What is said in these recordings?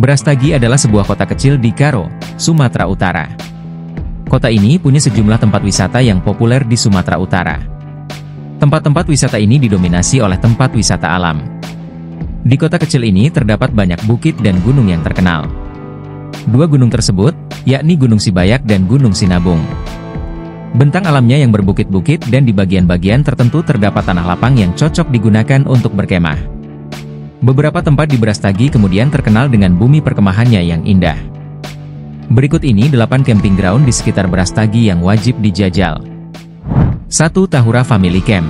Brastagi adalah sebuah kota kecil di Karo, Sumatera Utara. Kota ini punya sejumlah tempat wisata yang populer di Sumatera Utara. Tempat-tempat wisata ini didominasi oleh tempat wisata alam. Di kota kecil ini terdapat banyak bukit dan gunung yang terkenal. Dua gunung tersebut, yakni Gunung Sibayak dan Gunung Sinabung. Bentang alamnya yang berbukit-bukit dan di bagian-bagian tertentu terdapat tanah lapang yang cocok digunakan untuk berkemah. Beberapa tempat di Brastagi kemudian terkenal dengan bumi perkemahannya yang indah. Berikut ini 8 camping ground di sekitar Brastagi yang wajib dijajal. 1. Tahura Family Camp.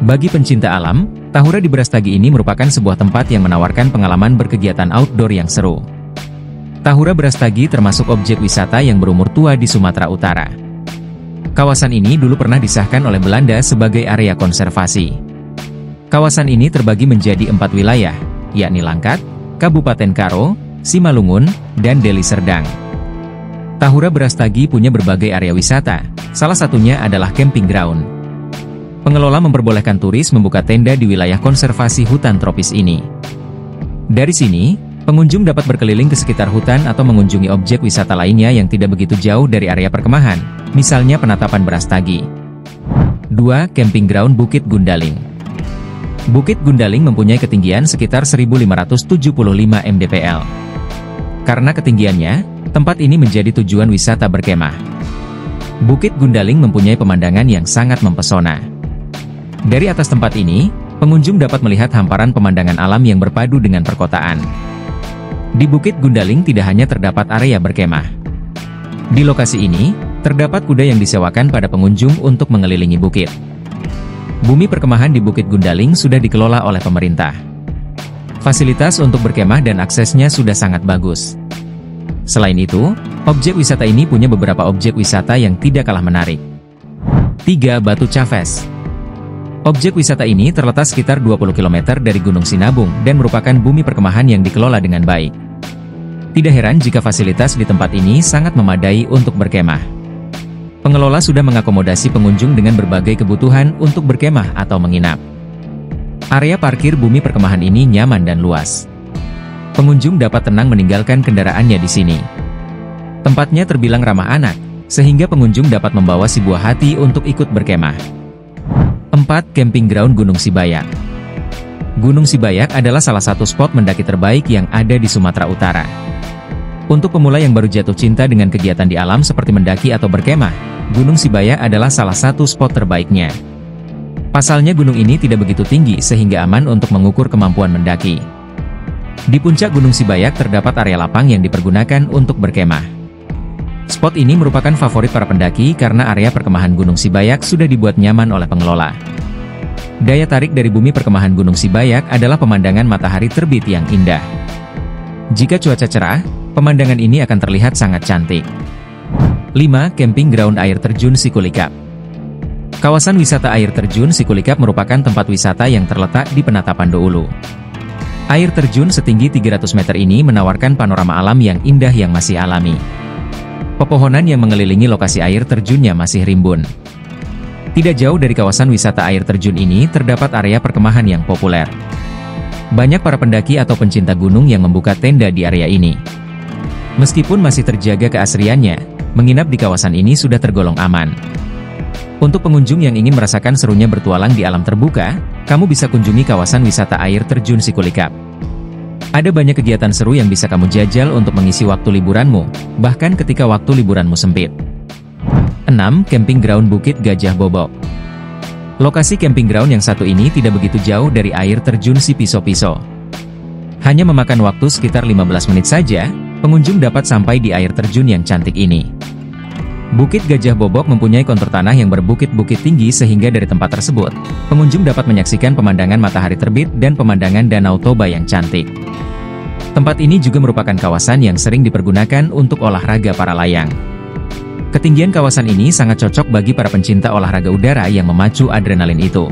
Bagi pencinta alam, Tahura di Brastagi ini merupakan sebuah tempat yang menawarkan pengalaman berkegiatan outdoor yang seru. Tahura Brastagi termasuk objek wisata yang berumur tua di Sumatera Utara. Kawasan ini dulu pernah disahkan oleh Belanda sebagai area konservasi. Kawasan ini terbagi menjadi 4 wilayah, yakni Langkat, Kabupaten Karo, Simalungun, dan Deli Serdang. Tahura Brastagi punya berbagai area wisata, salah satunya adalah camping ground. Pengelola memperbolehkan turis membuka tenda di wilayah konservasi hutan tropis ini. Dari sini, pengunjung dapat berkeliling ke sekitar hutan atau mengunjungi objek wisata lainnya yang tidak begitu jauh dari area perkemahan, misalnya penatapan Brastagi. 2. Camping Ground Bukit Gundaling. Bukit Gundaling mempunyai ketinggian sekitar 1575 mdpl. Karena ketinggiannya, tempat ini menjadi tujuan wisata berkemah. Bukit Gundaling mempunyai pemandangan yang sangat mempesona. Dari atas tempat ini, pengunjung dapat melihat hamparan pemandangan alam yang berpadu dengan perkotaan. Di Bukit Gundaling tidak hanya terdapat area berkemah. Di lokasi ini, terdapat kuda yang disewakan pada pengunjung untuk mengelilingi bukit. Bumi perkemahan di Bukit Gundaling sudah dikelola oleh pemerintah. Fasilitas untuk berkemah dan aksesnya sudah sangat bagus. Selain itu, objek wisata ini punya beberapa objek wisata yang tidak kalah menarik. 3. Batu Cafes. Objek wisata ini terletak sekitar 20 km dari Gunung Sinabung dan merupakan bumi perkemahan yang dikelola dengan baik. Tidak heran jika fasilitas di tempat ini sangat memadai untuk berkemah. Pengelola sudah mengakomodasi pengunjung dengan berbagai kebutuhan untuk berkemah atau menginap. Area parkir bumi perkemahan ini nyaman dan luas. Pengunjung dapat tenang meninggalkan kendaraannya di sini. Tempatnya terbilang ramah anak, sehingga pengunjung dapat membawa si buah hati untuk ikut berkemah. 4. Camping Ground Gunung Sibayak. Gunung Sibayak adalah salah satu spot mendaki terbaik yang ada di Sumatera Utara. Untuk pemula yang baru jatuh cinta dengan kegiatan di alam seperti mendaki atau berkemah, Gunung Sibayak adalah salah satu spot terbaiknya. Pasalnya gunung ini tidak begitu tinggi sehingga aman untuk mengukur kemampuan mendaki. Di puncak Gunung Sibayak terdapat area lapang yang dipergunakan untuk berkemah. Spot ini merupakan favorit para pendaki karena area perkemahan Gunung Sibayak sudah dibuat nyaman oleh pengelola. Daya tarik dari bumi perkemahan Gunung Sibayak adalah pemandangan matahari terbit yang indah. Jika cuaca cerah, pemandangan ini akan terlihat sangat cantik. 5. Camping Ground Air Terjun Sikulikap. Kawasan wisata air terjun Sikulikap merupakan tempat wisata yang terletak di Penatapan Doulu. Air terjun setinggi 300 meter ini menawarkan panorama alam yang indah yang masih alami. Pepohonan yang mengelilingi lokasi air terjunnya masih rimbun. Tidak jauh dari kawasan wisata air terjun ini terdapat area perkemahan yang populer. Banyak para pendaki atau pencinta gunung yang membuka tenda di area ini. Meskipun masih terjaga keasriannya, menginap di kawasan ini sudah tergolong aman. Untuk pengunjung yang ingin merasakan serunya bertualang di alam terbuka, kamu bisa kunjungi kawasan wisata air terjun Sikulikap. Ada banyak kegiatan seru yang bisa kamu jajal untuk mengisi waktu liburanmu, bahkan ketika waktu liburanmu sempit. 6. Camping Ground Bukit Gajah Bobok. Lokasi camping ground yang satu ini tidak begitu jauh dari air terjun Si Piso-Piso. Hanya memakan waktu sekitar 15 menit saja, pengunjung dapat sampai di air terjun yang cantik ini. Bukit Gajah Bobok mempunyai kontur tanah yang berbukit-bukit tinggi sehingga dari tempat tersebut, pengunjung dapat menyaksikan pemandangan matahari terbit dan pemandangan Danau Toba yang cantik. Tempat ini juga merupakan kawasan yang sering dipergunakan untuk olahraga para layang. Ketinggian kawasan ini sangat cocok bagi para pencinta olahraga udara yang memacu adrenalin itu.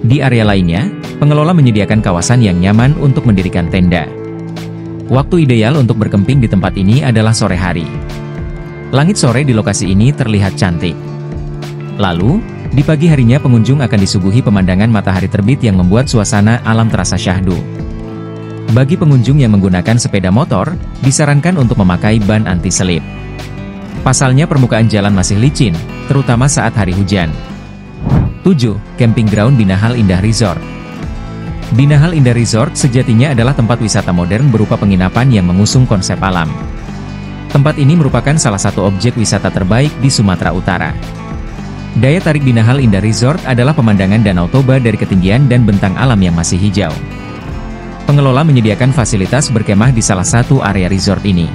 Di area lainnya, pengelola menyediakan kawasan yang nyaman untuk mendirikan tenda. Waktu ideal untuk berkemping di tempat ini adalah sore hari. Langit sore di lokasi ini terlihat cantik. Lalu, di pagi harinya pengunjung akan disuguhi pemandangan matahari terbit yang membuat suasana alam terasa syahdu. Bagi pengunjung yang menggunakan sepeda motor, disarankan untuk memakai ban anti-selip. Pasalnya permukaan jalan masih licin, terutama saat hari hujan. 7. Camping Ground Binahal Indah Resort. Binahal Indah Resort sejatinya adalah tempat wisata modern berupa penginapan yang mengusung konsep alam. Tempat ini merupakan salah satu objek wisata terbaik di Sumatera Utara. Daya tarik Binahal Indah Resort adalah pemandangan Danau Toba dari ketinggian dan bentang alam yang masih hijau. Pengelola menyediakan fasilitas berkemah di salah satu area resort ini.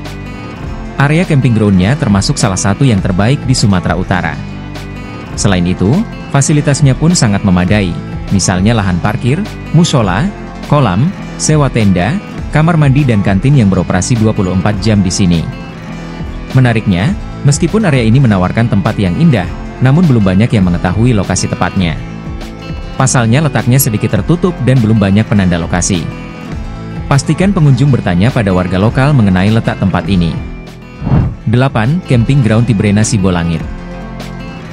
Area camping ground-nya termasuk salah satu yang terbaik di Sumatera Utara. Selain itu, fasilitasnya pun sangat memadai, misalnya lahan parkir, musola, kolam, sewa tenda, kamar mandi dan kantin yang beroperasi 24 jam di sini. Menariknya, meskipun area ini menawarkan tempat yang indah, namun belum banyak yang mengetahui lokasi tepatnya. Pasalnya letaknya sedikit tertutup dan belum banyak penanda lokasi. Pastikan pengunjung bertanya pada warga lokal mengenai letak tempat ini. 8. Camping Ground Tibrena Sibolangit.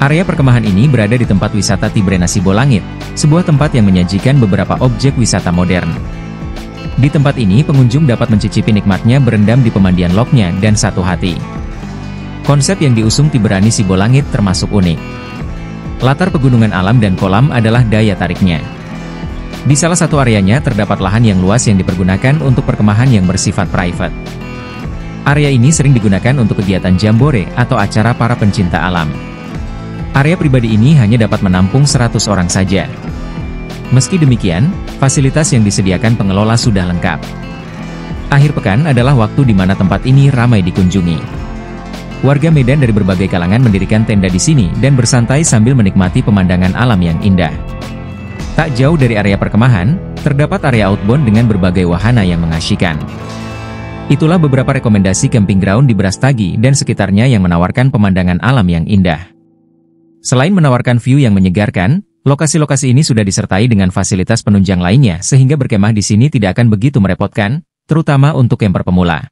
Area perkemahan ini berada di tempat wisata Tibrena Sibolangit, sebuah tempat yang menyajikan beberapa objek wisata modern. Di tempat ini pengunjung dapat mencicipi nikmatnya berendam di pemandian loknya dan satu hati. Konsep yang diusung Tibrena Sibolangit termasuk unik. Latar pegunungan alam dan kolam adalah daya tariknya. Di salah satu areanya terdapat lahan yang luas yang dipergunakan untuk perkemahan yang bersifat private. Area ini sering digunakan untuk kegiatan jambore atau acara para pencinta alam. Area pribadi ini hanya dapat menampung 100 orang saja. Meski demikian, fasilitas yang disediakan pengelola sudah lengkap. Akhir pekan adalah waktu di mana tempat ini ramai dikunjungi. Warga Medan dari berbagai kalangan mendirikan tenda di sini dan bersantai sambil menikmati pemandangan alam yang indah. Tak jauh dari area perkemahan, terdapat area outbound dengan berbagai wahana yang mengasyikkan. Itulah beberapa rekomendasi camping ground di Brastagi dan sekitarnya yang menawarkan pemandangan alam yang indah. Selain menawarkan view yang menyegarkan, lokasi-lokasi ini sudah disertai dengan fasilitas penunjang lainnya sehingga berkemah di sini tidak akan begitu merepotkan, terutama untuk camper pemula.